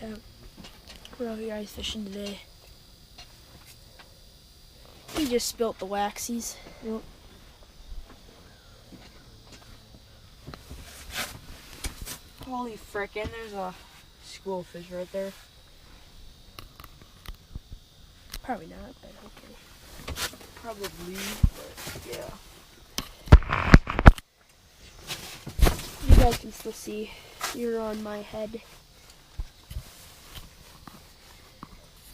tent. We're out here ice fishing today. He just spilt the waxies. Yep. Holy frickin', there's a school fish right there. Probably not, but okay. Probably, but yeah. You guys can still see. You're on my head.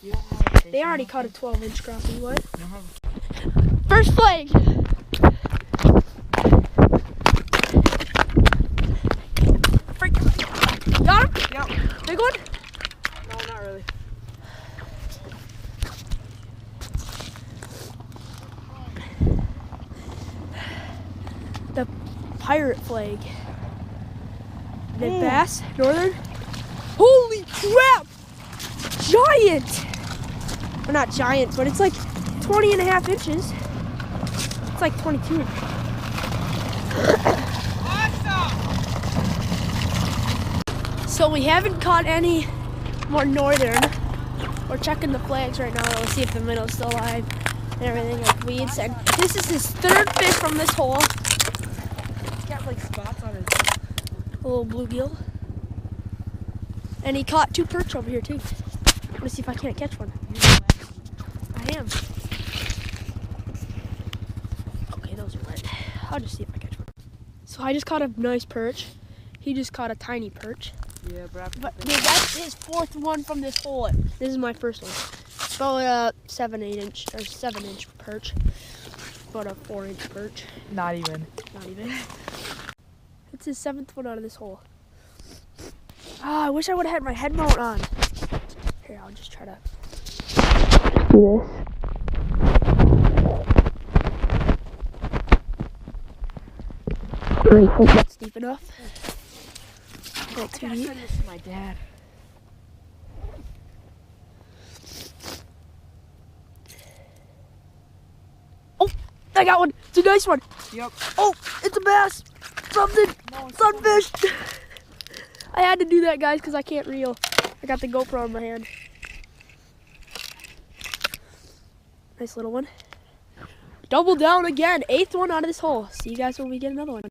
You don't have a fish They on already that caught a thing? 12-inch crappie. What? You don't have First flag! Got him? Yep. Big one? No, not really. The pirate flag. The bass, northern. Holy crap! Giant! Well, not giant, but it's like 20 and a half inches. It's like 22 inches. So we haven't caught any more northern. We're checking the flags right now. Let's see if the minnow's still alive and everything like weeds. And this is his third fish from this hole. He's got like spots on his A little bluegill. And he caught 2 perch over here too. Let's see if I can't catch one. I am. Okay, those are wet. I'll just see if I catch one. So I just caught a nice perch. He just caught a tiny perch. Yeah, But dude, that's his 4th one from this hole. This is my first one. About a 7-8 inch or 7-inch perch. About a 4-inch perch. Not even. Not even. It's his 7th one out of this hole. Ah, I wish I would have had my head mount on. Here, I'll just try to do this. Great, hope that's deep enough. Not too I deep. send this to my dad. Oh, I got one. It's a nice one. Yep. Oh, it's a bass. Something. No, it's Sunfish. I had to do that, guys, because I can't reel. I got the GoPro in my hand. Nice little one. Double down again. 8th one out of this hole. See you guys when we get another one.